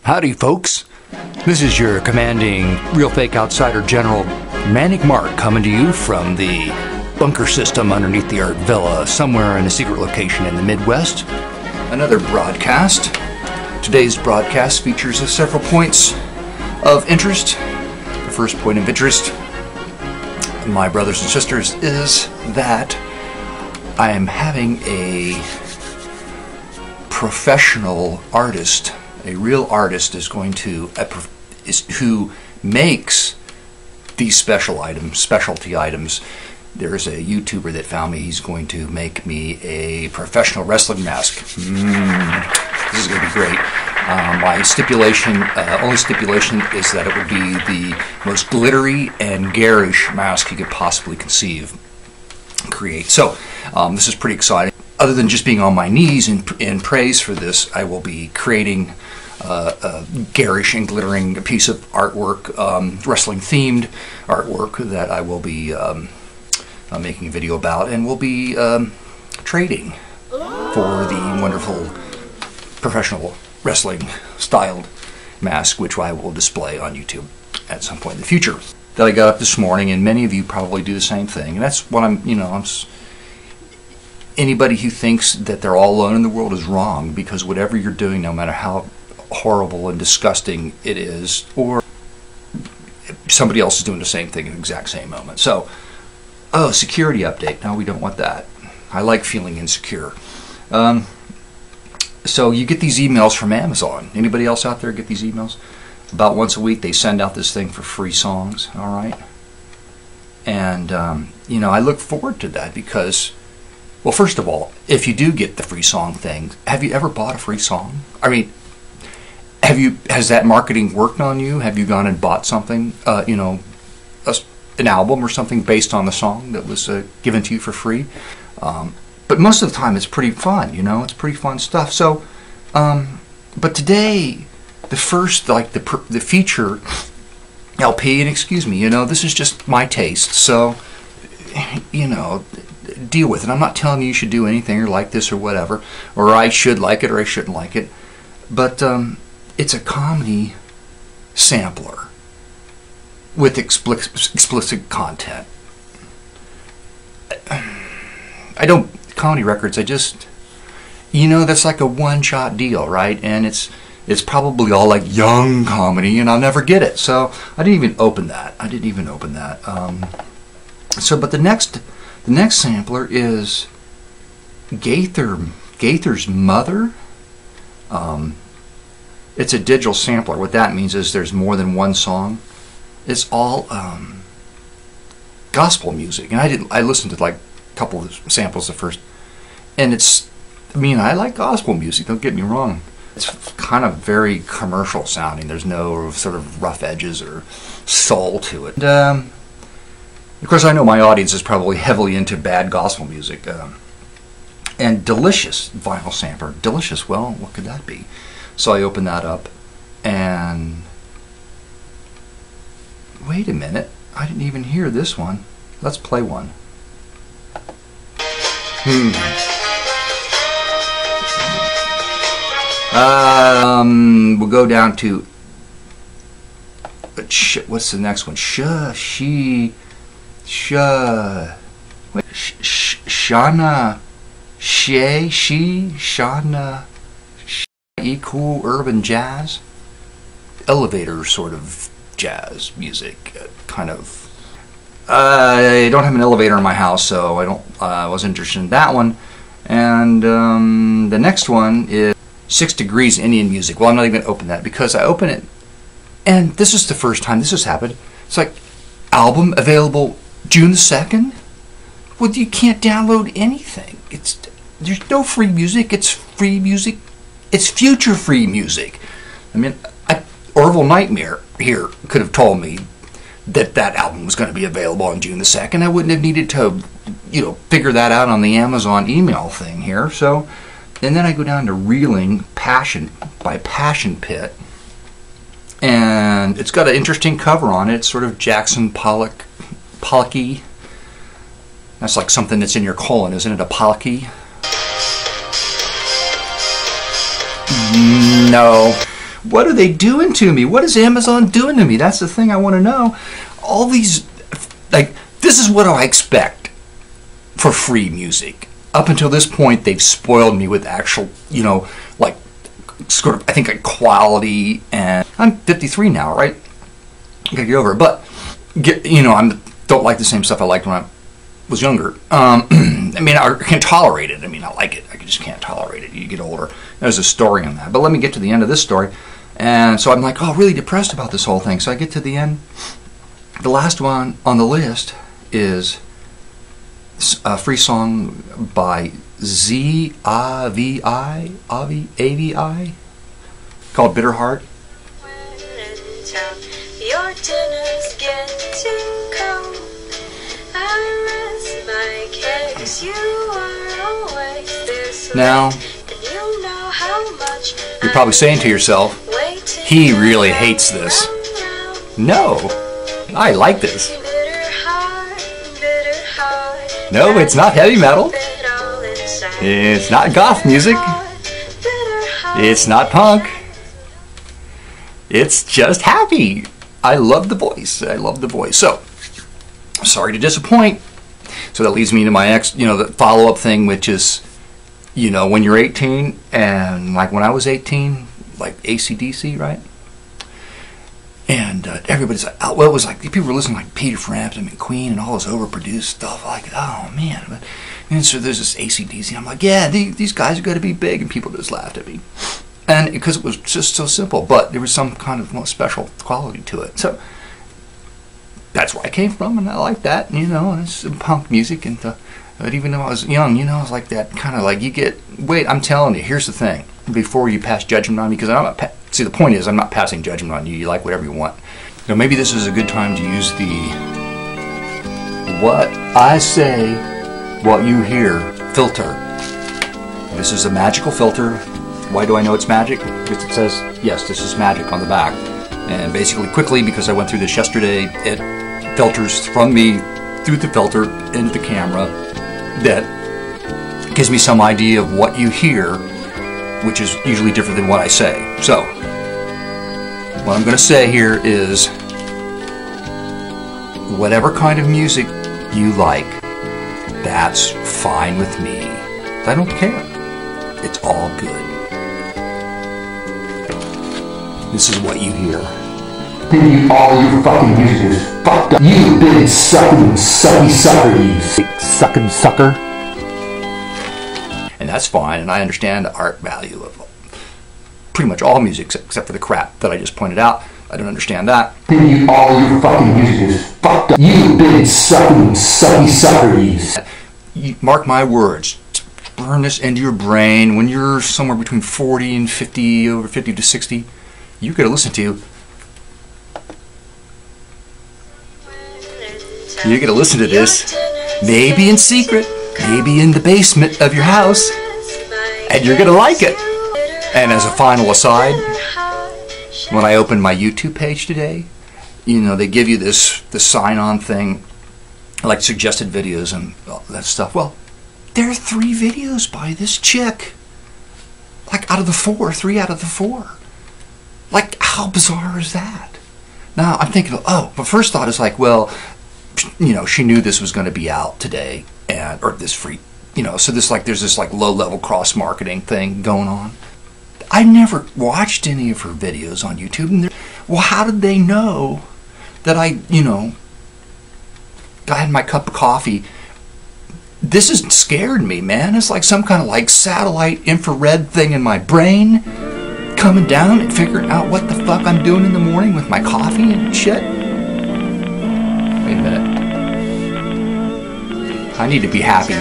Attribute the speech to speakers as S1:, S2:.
S1: Howdy, folks. This is your commanding real fake outsider general Manic Mark coming to you from the bunker system underneath the Art Villa somewhere in a secret location in the Midwest. Another broadcast. Today's broadcast features several points of interest. The first point of interest, my brothers and sisters, is that I am having a professional artist, a real artist is going to, who makes these specialty items. There's a YouTuber that found me. He's going to make me a professional wrestling mask. This is going to be great. My stipulation, only stipulation, is that it would be the most glittery and garish mask you could possibly create. So this is pretty exciting. Other than just being on my knees in praise for this, I will be creating a garish and glittering piece of artwork, wrestling-themed artwork that I will be making a video about, and we'll be trading for the wonderful professional wrestling-styled mask, which I will display on YouTube at some point in the future. That I got up this morning, and many of you probably do the same thing, and that's what anybody who thinks that they're all alone in the world is wrong, because whatever you're doing, no matter how horrible and disgusting it is, or somebody else is doing the same thing at the exact same moment. So, oh, security update. No, we don't want that. I like feeling insecure. So you get these emails from Amazon. Anybody else out there get these emails? About once a week they send out this thing for free songs, all right? And, I look forward to that because, well, first of all, if you do get the free song thing, have you ever bought a free song? I mean, has that marketing worked on you? Have you gone and bought something, an album or something based on the song that was given to you for free? But most of the time it's pretty fun, it's pretty fun stuff. So, but today, the first, the feature LP, and excuse me, this is just my taste, so, deal with it. I'm not telling you should do anything or like this or whatever, or I should like it or I shouldn't like it, but it's a comedy sampler with explicit content. Comedy records, that's like a one-shot deal, right? And it's probably all like young comedy, and I'll never get it. So I didn't even open that. But the next sampler is Gaither's Mother. It's a digital sampler. What that means is there's more than one song. It's all gospel music, and I listened to like a couple of samples at first, and I like gospel music, don't get me wrong. It's kind of very commercial sounding. There's no sort of rough edges or soul to it. And, of course, I know my audience is probably heavily into bad gospel music. And delicious vinyl sampler. Delicious, well, what could that be? So I opened that up, and wait a minute, I didn't even hear this one. Let's play one. We'll go down to what's the next one? Shana cool urban jazz, elevator sort of jazz music, kind of. I don't have an elevator in my house, so I wasn't interested in that one. And the next one is 6 Degrees Indian music. Well, I'm not even going to open that because I open it, and this is the first time this has happened. It's like, album available June the 2nd? Well, you can't download anything. There's no free music. It's free music. It's future free music. Orville Nightmare here could have told me that album was going to be available on June the 2nd. I wouldn't have needed to, figure that out on the Amazon email thing here. So, and then I go down to Reeling Passion by Passion Pit. And it's got an interesting cover on it. It's sort of Jackson Pollocky. That's like something that's in your colon, isn't it? A Pollocky? No. What are they doing to me? What is Amazon doing to me? That's the thing I want to know. All these, like, this is what I expect for free music. Up until this point, they've spoiled me with actual, you know, like, sort of, I think, like quality. And I'm 53 now, right? I gotta get over it. But, you know, I don't like the same stuff I liked when I was younger. I mean, I can't tolerate it. I mean, I like it. I just can't tolerate it. You get older. There's a story on that. But let me get to the end of this story. And so I'm like, oh, really depressed about this whole thing. So I get to the end. The last one on the list is a free song by Zee Avi, called Bitter Heart. Your dinner's getting cold. I rest my case. You are always this way. Now, you know how much you're probably saying to yourself, he really hates this. No, I like this. No, it's not heavy metal. It's not goth music. It's not punk. It's just happy. I love the voice. I love the voice. So, sorry to disappoint. So that leads me to my next, the follow-up thing, which is, when you're 18, and like when I was 18, like AC/DC, right? And everybody's like, well, it was like people were listening to like Peter Frampton and Queen and all this overproduced stuff. Like, oh man! And so there's this AC/DC. I'm like, yeah, these guys are going to be big, and people just laughed at me, and because it was just so simple. But there was some kind of special quality to it. So that's where I came from, and I like that. And it's some punk music, and but even though I was young, I was like that kind of like wait. I'm telling you, here's the thing. Before you pass judgment on me, because I'm not. See, the point is, I'm not passing judgment on you. You like whatever you want. Maybe this is a good time to use the what I say, what you hear filter. This is a magical filter. Why do I know it's magic? Because it says, yes, this is magic on the back. And basically, quickly, because I went through this yesterday, it filters from me through the filter into the camera. That gives me some idea of what you hear, which is usually different than what I say. So, what I'm going to say here is, whatever kind of music you like, that's fine with me. I don't care. It's all good. This is what you hear. All your fucking music is fucked up. You big sucking sucker, you sucking sucker. And that's fine, and I understand the art value of pretty much all music except for the crap that I just pointed out. I don't understand that. All your fucking music is fucked up. You big sucking sucker, you mark my words. Burn this into your brain. When you're somewhere between 40 and 50, over 50 to 60, you're going to listen to. You're going to listen to this, maybe in secret, maybe in the basement of your house, and you're going to like it. And as a final aside, when I opened my YouTube page today, they give you this sign-on thing, like suggested videos and all that stuff. Well, there are 3 videos by this chick. Like out of the 4, 3 out of the 4. Like, how bizarre is that? Now, I'm thinking, but first thought is like, well, she knew this was going to be out today, or this free, so there's this low-level cross-marketing thing going on. I never watched any of her videos on YouTube, and well, how did they know that I had my cup of coffee? This has scared me, man. It's like some kind of satellite infrared thing in my brain coming down and figuring out what the fuck I'm doing in the morning with my coffee and shit. Wait a minute. I need to be happy.